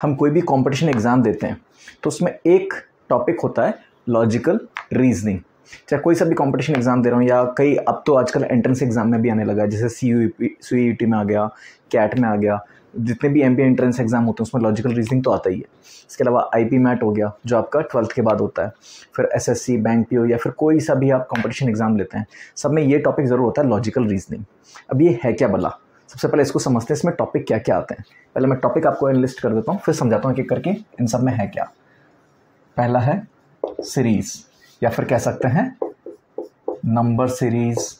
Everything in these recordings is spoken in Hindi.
हम कोई भी कंपटीशन एग्ज़ाम देते हैं तो उसमें एक टॉपिक होता है लॉजिकल रीजनिंग। चाहे कोई सा भी कंपटीशन एग्ज़ाम दे रहा हूँ या कई अब तो आजकल एंट्रेंस एग्ज़ाम में भी आने लगा है, जैसे CUET में आ गया, कैट में आ गया, जितने भी MBA एंट्रेंस एग्ज़ाम होते हैं उसमें लॉजिकल रीजनिंग तो आता ही है। इसके अलावा IP मैट हो गया जो आपका 12th के बाद होता है, फिर SSC, बैंक PO या फिर कोई सा भी आप कंपटीशन एग्ज़ाम लेते हैं, सब में ये टॉपिक ज़रूर होता है लॉजिकल रीजनिंग। अब ये है क्या भला? सबसे पहले इसको समझते हैं, इसमें टॉपिक क्या क्या आते हैं। पहले मैं टॉपिक आपको लिस्ट कर देता हूँ, फिर समझाता हूँ कि करके इन सब में है क्या। पहला है सीरीज़ या फिर कह सकते हैं नंबर सीरीज़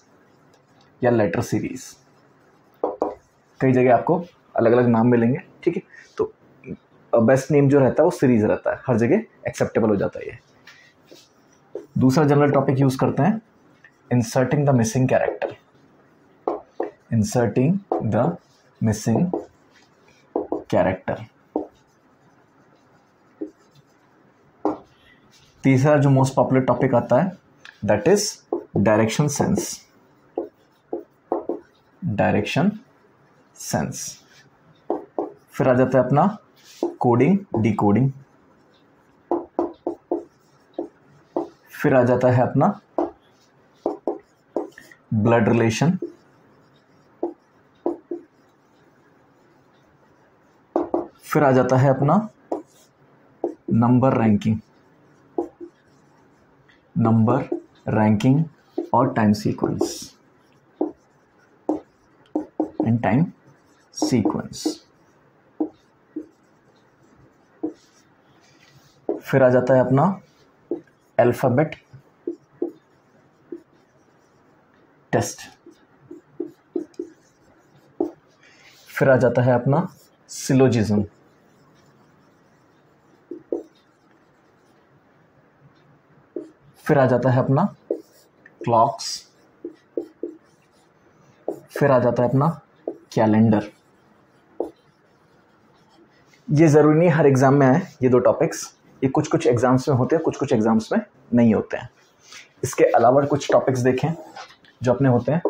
या लेटर सीरीज़। कई जगह आपको अलग अलग नाम मिलेंगे, ठीक है। तो बेस्ट नेम जो रहता है वो सीरीज़ रहता है, हर जगह एक्सेप्टेबल हो जाता है ये। दूसरा जनरल टॉपिक यूज़ करते हैं inserting the missing character. Inserting the missing character. तीसरा जो मोस्ट पॉपुलर टॉपिक आता है that is direction sense. Direction sense. फिर आ जाता है अपना कोडिंग डिकोडिंग। फिर आ जाता है अपना ब्लड रिलेशन। फिर आ जाता है अपना नंबर रैंकिंग। नंबर रैंकिंग और time sequence and time sequence. फिर आ जाता है अपना अल्फाबेट टेस्ट। फिर आ जाता है अपना सिलोजिज्म। फिर आ जाता है अपना क्लॉक्स। फिर आ जाता है अपना कैलेंडर। ये ज़रूरी नहीं हर एग्ज़ाम में आए ये दो टॉपिक्स, ये कुछ कुछ एग्ज़ाम्स में होते हैं, कुछ कुछ एग्ज़ाम्स में नहीं होते हैं। इसके अलावा कुछ टॉपिक्स देखें जो अपने होते हैं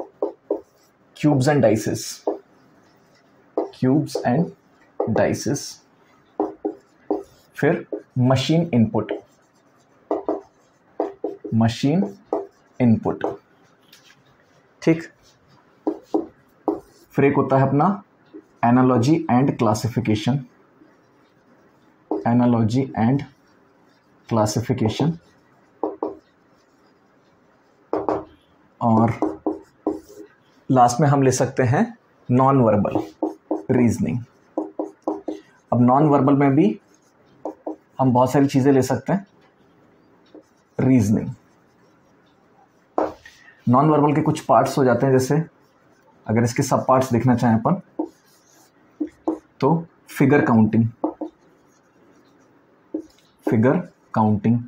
cubes and dices. Cubes and dices. फिर मशीन इनपुट। मशीन इनपुट, ठीक। फिर एक होता है अपना analogy and classification. Analogy and classification. और लास्ट में हम ले सकते हैं नॉन वर्बल रीजनिंग। अब नॉन वर्बल में भी हम बहुत सारी चीज़ें ले सकते हैं रीजनिंग। नॉन वर्बल के कुछ पार्ट्स हो जाते हैं, जैसे अगर इसके सब पार्ट्स देखना चाहें अपन तो figure counting. Figure counting.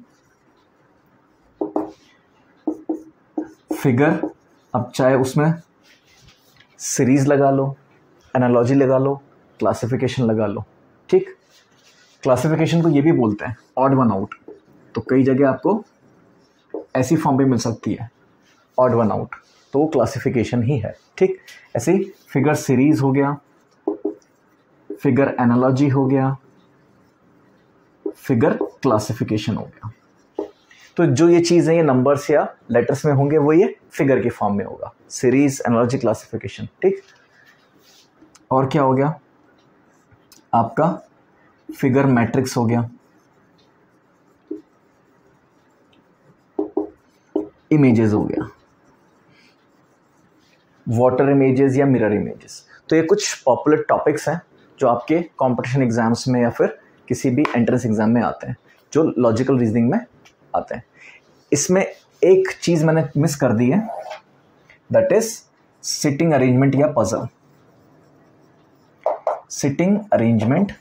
Figure, अब चाहे उसमें सीरीज लगा लो, एनालॉजी लगा लो, क्लासिफिकेशन लगा लो, ठीक। क्लासिफिकेशन को ये भी बोलते हैं ऑड वन आउट। तो कई जगह आपको ऐसी फॉर्म भी मिल सकती है ऑड वन आउट, तो वो क्लासिफिकेशन ही है, ठीक। ऐसे ही फिगर सीरीज हो गया, फिगर एनालॉजी हो गया, फिगर क्लासिफिकेशन हो गया। तो जो ये चीज़ है ये नंबर्स या लेटर्स में होंगे, वो ये फिगर की फॉर्म में होगा, सीरीज, एनालॉजी, क्लासिफिकेशन, ठीक। और क्या हो गया आपका फिगर मैट्रिक्स हो गया, इमेजेस हो गया, वाटर इमेजेस या मिरर इमेजेस। तो ये कुछ पॉपुलर टॉपिक्स हैं जो आपके कंपटीशन एग्जाम्स में या फिर किसी भी एंट्रेंस एग्जाम में आते हैं, जो लॉजिकल रीजनिंग में आते हैं। इसमें एक चीज़ मैंने मिस कर दी है, दैट इज सिटिंग अरेंजमेंट या पजल। सिटिंग अरेंजमेंट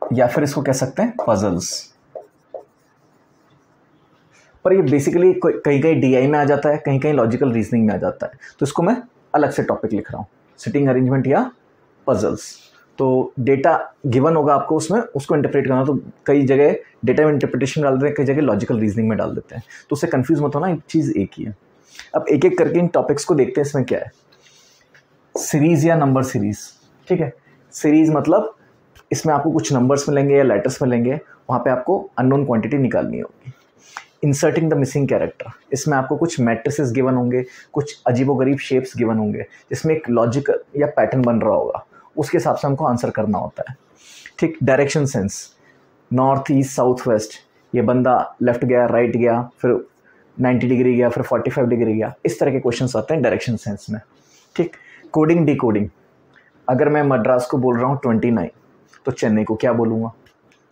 या फिर इसको कह सकते हैं पजल्स। पर ये बेसिकली कहीं कहीं DI में आ जाता है, कहीं कहीं लॉजिकल रीजनिंग में आ जाता है, तो इसको मैं अलग से टॉपिक लिख रहा हूँ, सिटिंग अरेंजमेंट या पजल्स। तो डेटा गिवन होगा आपको, उसमें उसको इंटरप्रेट करना, तो कई जगह डेटा में इंटरप्रिटेशन डाल देते हैं, कई जगह लॉजिकल रीजनिंग में डाल देते हैं, तो उससे कंफ्यूज मत होना, एक चीज़ एक ही है। अब एक एक करके इन टॉपिक्स को देखते हैं। इसमें क्या है, सीरीज़ या नंबर सीरीज़, ठीक है। सीरीज़ मतलब इसमें आपको कुछ नंबर्स मिलेंगे या लेटर्स मिलेंगे, वहाँ पे आपको अननोन क्वांटिटी निकालनी होगी। इंसर्टिंग द मिसिंग कैरेक्टर, इसमें आपको कुछ मैट्रिसेस गिवन होंगे, कुछ अजीबोगरीब शेप्स गिवन होंगे जिसमें एक लॉजिक या पैटर्न बन रहा होगा, उसके हिसाब से हमको आंसर करना होता है। ठीक, direction sense, north east south west, ये बंदा लेफ्ट गया राइट गया, फिर 90 डिग्री गया, फिर 45 डिग्री गया, इस तरह के क्वेश्चन आते हैं डायरेक्शन सेंस में। ठीक, कोडिंग डिकोडिंग, अगर मैं मद्रास को बोल रहा हूँ 29 तो चेन्नई को क्या बोलूँगा।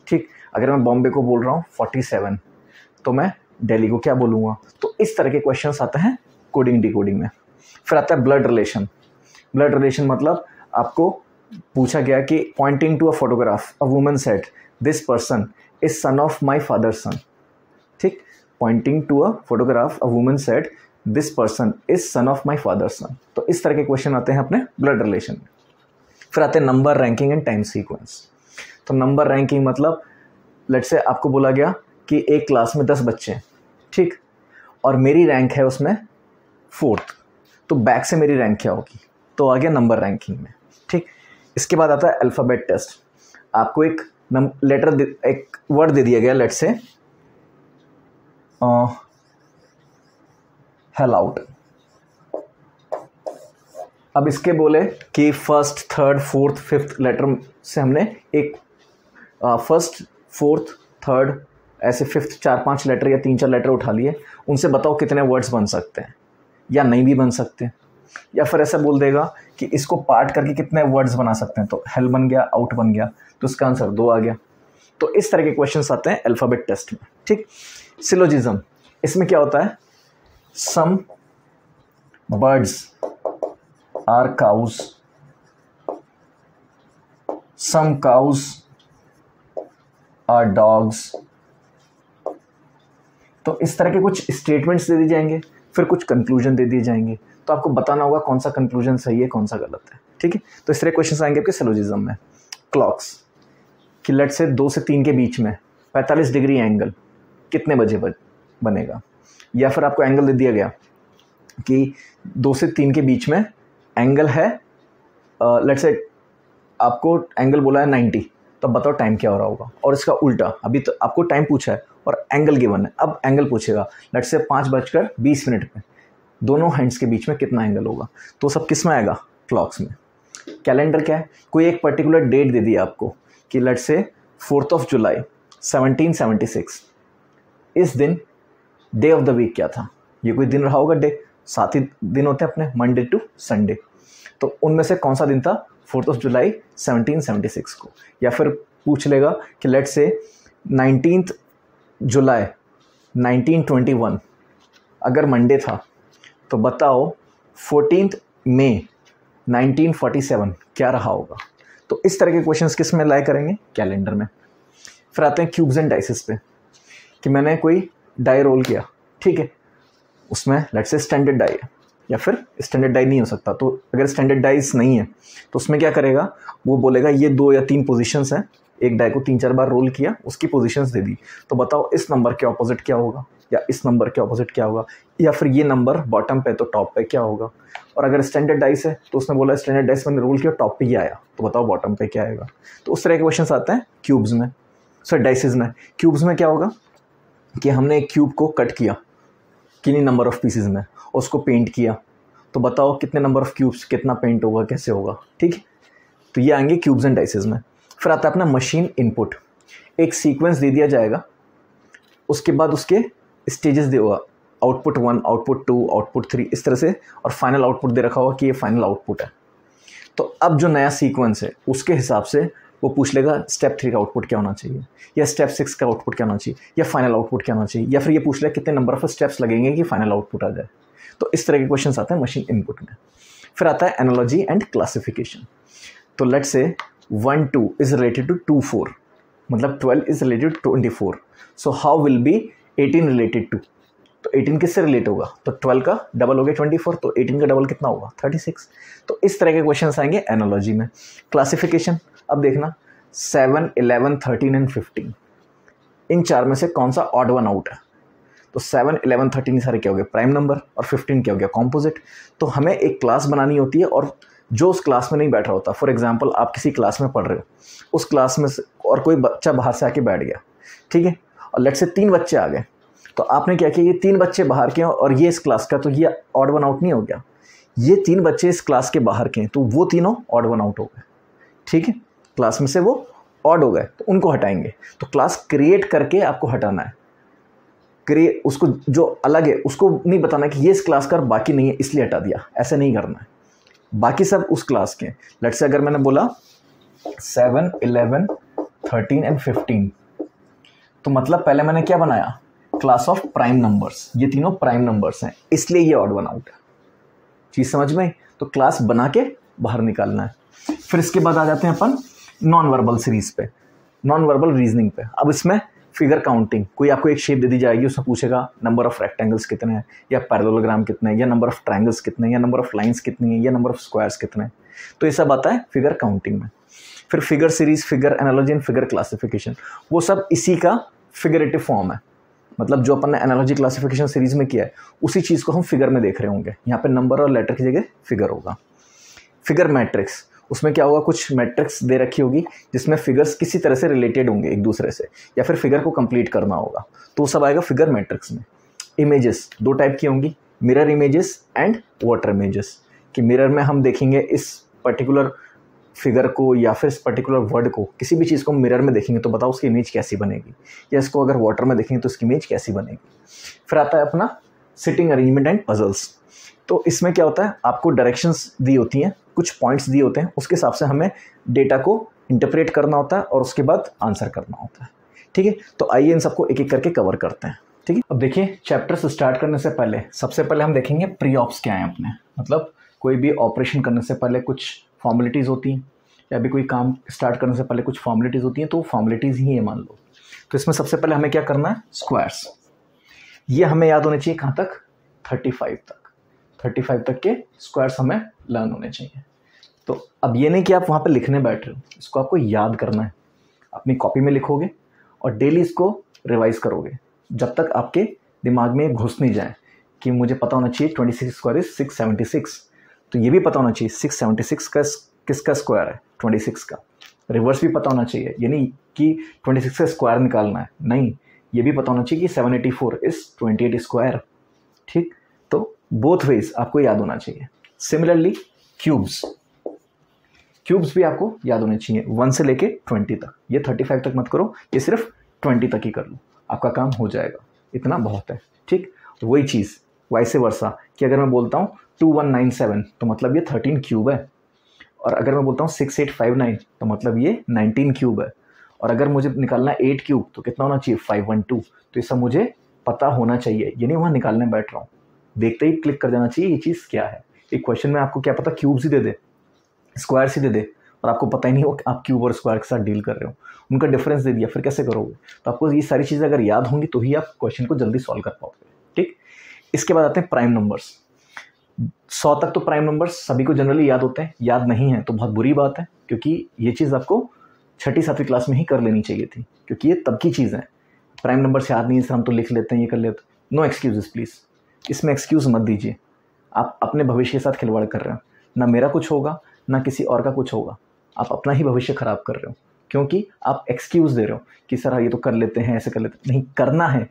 ठीक, अगर मैं बॉम्बे को बोल रहा हूँ 47 तो मैं दिल्ली को क्या बोलूँगा। तो इस तरह के क्वेश्चंस आते हैं कोडिंग डिकोडिंग में। फिर आता है ब्लड रिलेशन। ब्लड रिलेशन मतलब आपको पूछा गया कि pointing to a photograph a woman said this person is son of my father son. ठीक, pointing to a photograph a woman said this person is son of my father son. तो इस तरह के क्वेश्चन आते हैं अपने ब्लड रिलेशन में। फिर आते हैं number ranking and time sequence. तो नंबर रैंकिंग मतलब लेट से आपको बोला गया कि एक क्लास में 10 बच्चे हैं, ठीक, और मेरी रैंक है उसमें 4th, तो बैक से मेरी रैंक क्या होगी, तो आ गया नंबर रैंकिंग में। ठीक, इसके बाद आता है अल्फ़ाबेट टेस्ट। आपको एक एक वर्ड दे दिया गया, लेट से हेल आउट। अब इसके बोले कि first third fourth fifth letter से हमने एक फर्स्ट फोर्थ थर्ड ऐसे फिफ्थ 4-5 लेटर या 3-4 लेटर उठा लिए, उनसे बताओ कितने वर्ड्स बन सकते हैं या नहीं भी बन सकते। या फिर ऐसा बोल देगा कि इसको पार्ट करके कितने वर्ड्स बना सकते हैं, तो हेल बन गया, आउट बन गया, तो इसका आंसर 2 आ गया। तो इस तरह के क्वेश्चंस आते हैं अल्फ़ाबेट टेस्ट में। ठीक, सिलोजिज्म, इसमें क्या होता है, some birds are cows, some cows are dogs. तो इस तरह के कुछ स्टेटमेंट्स दे दिए जाएंगे, फिर कुछ कंक्लूजन दे दिए जाएंगे, तो आपको बताना होगा कौन सा कंक्लूजन सही है कौन सा गलत है। ठीक है, तो इस तरह क्वेश्चन आएंगे आपके सिलोजिज्म में। क्लॉक्स, कि लेट से 2 से 3 के बीच में 45 डिग्री एंगल कितने बजे बनेगा। या फिर आपको एंगल दे दिया गया कि 2 से 3 के बीच में एंगल है, लेट से आपको एंगल बोला है 90, तो अब बताओ टाइम क्या हो रहा होगा। और इसका उल्टा, अभी तो आपको टाइम पूछा है और एंगल गिवन है, अब एंगल पूछेगा लेट से 5:20 पे दोनों हैंड्स के बीच में कितना एंगल होगा, तो सब किस में आएगा, क्लॉक्स में। कैलेंडर क्या है, कोई एक पर्टिकुलर डेट दे दी आपको कि लेट से 4 जुलाई 1776, इस दिन डे ऑफ द वीक क्या था, ये कोई दिन रहा होगा, डे 7 ही दिन होते हैं अपने, मंडे टू संडे, तो उनमें से कौन सा दिन था 4 जुलाई 1776 को। या फिर पूछ लेगा कि लेट से 19 जुलाई 1921 अगर मंडे था, तो बताओ 14 मई 1947 क्या रहा होगा। तो इस तरह के क्वेश्चंस किस में लाए करेंगे, कैलेंडर में। फिर आते हैं क्यूब्स एंड डाइसेस पे, कि मैंने कोई डाई रोल किया, ठीक है, उसमें लेट्स से स्टैंडर्ड डाई है या फिर स्टैंडर्ड डाई नहीं हो सकता, तो अगर स्टैंडर्ड डाइस नहीं है तो उसमें क्या करेगा, वो बोलेगा ये 2 या 3 पोजीशंस हैं, एक डाई को 3-4 बार रोल किया, उसकी पोजीशंस दे दी, तो बताओ इस नंबर के ऑपोजिट क्या होगा या इस नंबर के ऑपोजिट क्या होगा, या फिर ये नंबर बॉटम पे तो टॉप पे क्या होगा। और अगर स्टैंडर्ड डाइस है तो उसने बोला स्टैंडर्ड डाइस मैंने रोल किया टॉप पे ही आया, तो बताओ बॉटम पे क्या आएगा। तो उस तरह के क्वेश्चन आते हैं क्यूब्स में, सॉरी डाइसेस में। क्यूब्स में क्या होगा कि हमने एक क्यूब को कट किया कितनी नंबर ऑफ पीसेज में, उसको पेंट किया, तो बताओ कितने नंबर ऑफ क्यूब्स, कितना पेंट होगा, कैसे होगा। ठीक है, तो ये आएंगे क्यूब्स एंड डाइसेस में। फिर आता है अपना मशीन इनपुट, एक सीक्वेंस दे दिया जाएगा, उसके बाद उसके स्टेजेस दे होगा, आउटपुट 1, आउटपुट 2, आउटपुट 3, इस तरह से, और फाइनल आउटपुट दे रखा होगा कि ये फाइनल आउटपुट है। तो अब जो नया सीक्वेंस है उसके हिसाब से वो पूछ लेगा स्टेप 3 का आउटपुट क्या होना चाहिए, या स्टेप 6 का आउटपुट क्या होना चाहिए, या फाइनल आउटपुट क्या होना चाहिए, या फिर ये पूछ लेगा कितने नंबर ऑफ स्टेप्स लगेंगे कि फाइनल आउटपुट आ जाए। तो इस तरह के क्वेश्चन आते हैं मशीन इनपुट में। फिर आता है एनालॉजी एंड क्लासिफिकेशन। तो लेट से 1 2 इज रिलेटेड टू 2 4, मतलब 12 is related to 24, so how will be 18 related to, तो 18 किससे रिलेट होगा, तो 12 का डबल हो गया 24, तो 18 का डबल कितना होगा 36। तो इस तरह के क्वेश्चन आएंगे एनालॉजी में। क्लासिफिकेशन, अब देखना 7 11 13 एंड 15, इन 4 में से कौन सा ऑड वन आउट है, तो 7 11 13 सारे क्या हो गए प्राइम नंबर, और 15 क्या हो गया कॉम्पोजिट। तो हमें एक क्लास बनानी होती है और जो उस क्लास में नहीं बैठ रहा होता। फॉर एग्जांपल आप किसी क्लास में पढ़ रहे हो, उस क्लास में से और कोई बच्चा बाहर से आके बैठ गया, ठीक है, और लेट से 3 बच्चे आ गए, तो आपने क्या किया, ये 3 बच्चे बाहर के हैं और ये इस क्लास का, तो ये ऑड वन आउट नहीं हो गया। ये 3 बच्चे इस क्लास के बाहर के हैं, तो वो तीनों ऑड वन आउट हो गए, ठीक है, क्लास में से वो ऑड हो गए, तो उनको हटाएंगे। तो क्लास क्रिएट करके आपको हटाना है, क्रिएट उसको जो अलग है उसको नहीं बताना कि ये इस क्लास का और बाकी नहीं है इसलिए हटा दिया, ऐसे नहीं करना है। बाकी सब उस क्लास के। लेट्स से अगर मैंने बोला 7, 11, 13 एंड 15, तो मतलब पहले मैंने क्या बनाया, क्लास ऑफ प्राइम नंबर्स, ये तीनों प्राइम नंबर्स हैं इसलिए ये ऑड वन आउट है। चीज़ समझ में? तो क्लास बना के बाहर निकालना है। फिर इसके बाद आ जाते हैं अपन नॉन वर्बल सीरीज पे, नॉन वर्बल रीजनिंग पे। अब इसमें फिगर काउंटिंग, कोई आपको एक शेप दे दी जाएगी, उससे पूछेगा नंबर ऑफ रेक्टेंगल्स कितने हैं, या पैरेललोग्राम कितने हैं, या नंबर ऑफ ट्रायंगल्स कितने हैं, या नंबर ऑफ लाइंस कितनी है, या नंबर ऑफ स्क्वायर्स कितने हैं। तो ये सब आता है फिगर काउंटिंग में। फिर figure series, figure analogy and figure classification, वो सब इसी का फिगरेटिव फॉर्म है। मतलब जो अपन ने एनालॉजी क्लासिफिकेशन सीरीज में किया है उसी चीज़ को हम फिगर में देख रहे होंगे। यहाँ पे नंबर और लेटर की जगह फिगर होगा। फिगर मैट्रिक्स, उसमें क्या होगा, कुछ मैट्रिक्स दे रखी होगी जिसमें फिगर्स किसी तरह से रिलेटेड होंगे एक दूसरे से, या फिर फिगर को कंप्लीट करना होगा, तो वो सब आएगा फिगर मैट्रिक्स में। इमेजेस 2 टाइप की होंगी, mirror images and water images. कि मिरर में हम देखेंगे इस पर्टिकुलर फिगर को या फिर इस पर्टिकुलर वर्ड को, किसी भी चीज़ को मिरर में देखेंगे तो बताओ उसकी इमेज कैसी बनेगी, या इसको अगर वाटर में देखेंगे तो उसकी इमेज कैसी बनेगी। फिर आता है अपना सिटिंग अरेंजमेंट एंड पजल्स। तो इसमें क्या होता है, आपको डायरेक्शंस दी होती हैं, कुछ पॉइंट्स दिए होते हैं, उसके हिसाब से हमें डेटा को इंटरप्रेट करना होता है और उसके बाद आंसर करना होता है, ठीक है। तो आइए इन सबको एक एक करके कवर करते हैं, ठीक है। अब देखिए, चैप्टर्स स्टार्ट करने से पहले सबसे पहले हम देखेंगे प्री ऑप्स क्या हैं अपने। मतलब कोई भी ऑपरेशन करने से पहले कुछ फॉर्मेलिटीज़ होती हैं, या भी कोई काम स्टार्ट करने से पहले कुछ फॉर्मेलिटीज़ होती हैं, तो फॉर्मेलिटीज़ ही है मान लो। तो इसमें सबसे पहले हमें क्या करना है, स्क्वायर्स। ये हमें याद होने चाहिए कहाँ तक, 35 तक के स्क्वायर्स हमें लर्न होने चाहिए। तो अब ये नहीं कि आप वहाँ पे लिखने बैठ रहे हो, इसको आपको याद करना है। अपनी कॉपी में लिखोगे और डेली इसको रिवाइज करोगे जब तक आपके दिमाग में घुस नहीं जाए कि मुझे पता होना चाहिए 26 स्क्वायर इज 676। तो ये भी पता होना चाहिए 676 का किसका स्क्वायर है, 26 का। रिवर्स भी पता होना चाहिए, यानी कि 26 का स्क्वायर निकालना है, नहीं, ये भी पता होना चाहिए कि 784 इज 28 स्क्वायर, ठीक। तो बोथ वेज आपको याद होना चाहिए। सिमिलरली क्यूब्स भी आपको याद होने चाहिए 1 से लेके 20 तक। ये 35 तक मत करो, ये सिर्फ 20 तक ही कर लो, आपका काम हो जाएगा, इतना बहुत है, ठीक। वही चीज़ वाइस वर्सा कि अगर मैं बोलता हूँ 2197 तो मतलब ये 13 क्यूब है, और अगर मैं बोलता हूँ 6859 तो मतलब ये 19 क्यूब है, और अगर मुझे निकालना है 8 क्यूब तो कितना होना चाहिए, 512। तो ये सब मुझे पता होना चाहिए, यानी वहाँ निकालने बैठ रहा हूँ, देखते ही क्लिक कर जाना चाहिए ये चीज़ क्या है। एक क्वेश्चन में आपको क्या पता, क्यूब्स ही दे दे, स्क्वायर्स ही दे दे, और आपको पता ही नहीं हो कि आप क्यूब और स्क्वायर के साथ डील कर रहे हो, उनका डिफरेंस दे दिया, फिर कैसे करोगे। तो आपको ये सारी चीज़ें अगर याद होंगी तो ही आप क्वेश्चन को जल्दी सॉल्व कर पाओगे, ठीक। इसके बाद आते हैं प्राइम नंबर्स। 100 तक तो प्राइम नंबर्स सभी को जनरली याद होते हैं, याद नहीं है तो बहुत बुरी बात है, क्योंकि ये चीज़ आपको 6ठी 7वीं क्लास में ही कर लेनी चाहिए थी, क्योंकि ये तब की चीज़ है। प्राइम नंबर्स याद नहीं है सर, हम तो लिख लेते हैं, ये कर लेते हैं। नो एक्सक्यूजेस प्लीज़, इसमें एक्सक्यूज़ मत दीजिए। आप अपने भविष्य के साथ खिलवाड़ कर रहे हो, ना मेरा कुछ होगा ना किसी और का कुछ होगा, आप अपना ही भविष्य खराब कर रहे हो, क्योंकि आप एक्सक्यूज़ दे रहे हो कि सर ये तो कर लेते हैं, ऐसे कर लेते हैं। नहीं, करना है,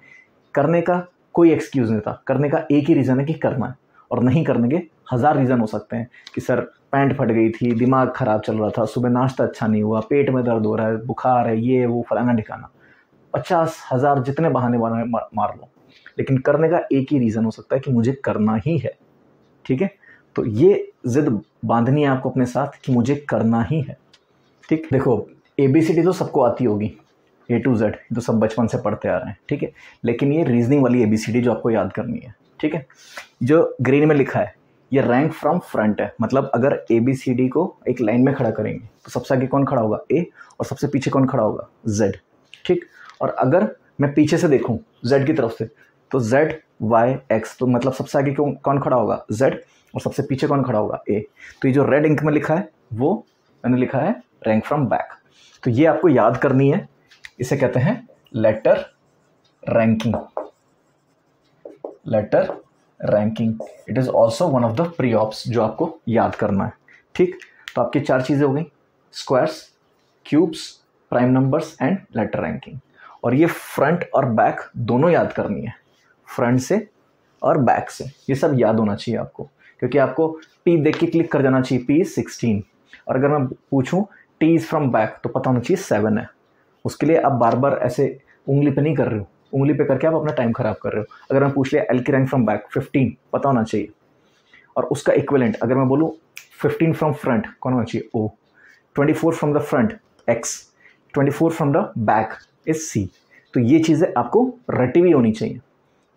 करने का कोई एक्सक्यूज़ नहीं था, करने का एक ही रीज़न है कि करना है, और नहीं करने के 1000 रीज़न हो सकते हैं कि सर पैंट फट गई थी, दिमाग ख़राब चल रहा था, सुबह नाश्ता अच्छा नहीं हुआ, पेट में दर्द हो रहा है, बुखार है, ये वो फलाना ठिकाना, 50,000 जितने बहाने मार लो, लेकिन करने का एक ही रीज़न हो सकता है कि मुझे करना ही है, ठीक है। तो ये जिद बांधनी है आपको अपने साथ कि मुझे करना ही है, ठीक। देखो ABCD तो सबको आती होगी, A to Z तो सब बचपन से पढ़ते आ रहे हैं, ठीक है। लेकिन ये रीजनिंग वाली ABCD जो आपको याद करनी है, ठीक है। जो ग्रीन में लिखा है ये रैंक फ्रॉम फ्रंट है, मतलब अगर ABCD को एक लाइन में खड़ा करेंगे तो सबसे आगे कौन खड़ा होगा, A, और सबसे पीछे कौन खड़ा होगा, Z, ठीक। और अगर मैं पीछे से देखूं Z की तरफ से तो Z Y X, तो मतलब सबसे आगे कौन खड़ा होगा, Z, और सबसे पीछे कौन खड़ा होगा, A। तो ये जो रेड इंक में लिखा है वो मैंने लिखा है रैंक फ्रॉम बैक। तो ये आपको याद करनी है, इसे कहते हैं letter ranking. Letter ranking it is also one of the pre ops जो आपको याद करना है, ठीक, तो आपकी 4 चीज़ें हो गई, squares, cubes, prime numbers and later ranking. और ये फ्रंट और बैक दोनों याद करनी है, फ्रंट से और बैक से, ये सब याद होना चाहिए आपको, क्योंकि आपको P देख के क्लिक कर जाना चाहिए, P is 16। और अगर मैं पूछूं T इज़ फ्रॉम बैक तो पता होना चाहिए 7 है। उसके लिए आप बार बार ऐसे उंगली पे नहीं कर रहे हो, उंगली पे करके आप अपना टाइम खराब कर रहे हो। अगर मैं पूछ लिया L की रैंक फ्रॉम बैक 15, पता होना चाहिए। और उसका इक्विवेलेंट अगर मैं बोलूँ 15 फ्रॉम फ्रंट कौन होना चाहिए, O, 24 from the front X, 24 from the back is C। तो ये चीज़ें आपको रटी हुई होनी चाहिए।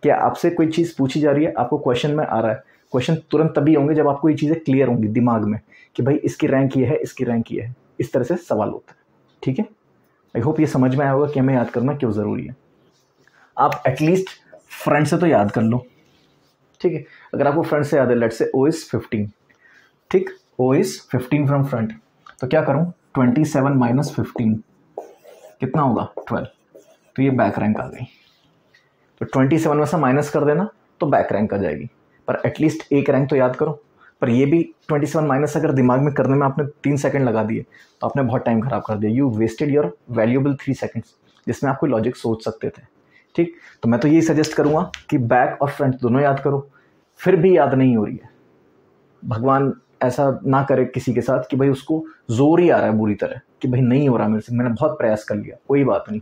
क्या आपसे कोई चीज़ पूछी जा रही है, आपको क्वेश्चन में आ रहा है, क्वेश्चन तुरंत तभी होंगे जब आपको ये चीज़ें क्लियर होंगी दिमाग में कि भाई इसकी रैंक ये है, इसकी रैंक ये है। इस तरह से सवाल होता है, ठीक है। आई होप ये समझ में आया होगा कि हमें याद करना क्यों ज़रूरी है। आप एटलीस्ट फ्रंट से तो याद कर लो, ठीक है। अगर आपको फ्रंट से याद है, लेट्स से O इज़ 15, ठीक, O इज़ 15 फ्रॉम फ्रंट, तो क्या करूँ, 27 माइनस 15 कितना होगा, 12। तो ये बैक रैंक आ गई। तो 27 में से माइनस कर देना तो बैक रैंक आ जाएगी, पर एटलीस्ट एक रैंक तो याद करो। पर ये भी 27 माइनस अगर दिमाग में करने में आपने 3 सेकंड लगा दिए तो आपने बहुत टाइम खराब कर दिया। You wasted your valuable 3 seconds जिसमें आप कोई लॉजिक सोच सकते थे, ठीक। तो मैं तो यही सजेस्ट करूँगा कि बैक और फ्रंट दोनों याद करो। फिर भी याद नहीं हो रही है, भगवान ऐसा ना करे किसी के साथ कि भाई उसको जोर ही आ रहा है बुरी तरह कि भाई नहीं हो रहा मेरे से, मैंने बहुत प्रयास कर लिया, कोई बात नहीं,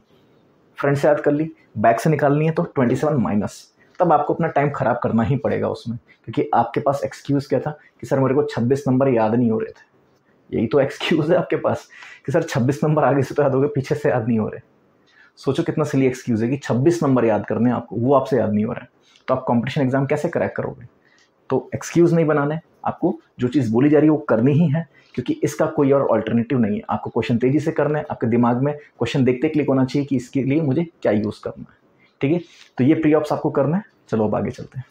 फ्रंट से याद कर ली, बैक से निकालनी है तो 27 माइनस, तब आपको अपना टाइम खराब करना ही पड़ेगा उसमें, क्योंकि आपके पास एक्सक्यूज़ क्या था कि सर मेरे को 26 नंबर याद नहीं हो रहे थे। यही तो एक्सक्यूज़ है आपके पास कि सर 26 नंबर आगे से तो याद हो गए, पीछे से याद नहीं हो रहे। सोचो कितना सिली एक्सक्यूज़ है कि 26 नंबर याद करने हैं आपको, वो आपसे याद नहीं हो रहा है, तो आप कॉम्पिटिशन एग्जाम कैसे क्रैक करोगे। तो एक्सक्यूज़ नहीं बनाने, आपको जो चीज़ बोली जा रही है वो करनी ही है, क्योंकि इसका कोई और अल्टरनेटिव नहीं है। आपको क्वेश्चन तेज़ी से करना है, आपके दिमाग में क्वेश्चन देखते क्लिक होना चाहिए कि इसके लिए मुझे क्या यूज़ करना है, ठीक है। तो ये प्री ऑप्स आपको करना है। चलो अब आगे चलते हैं।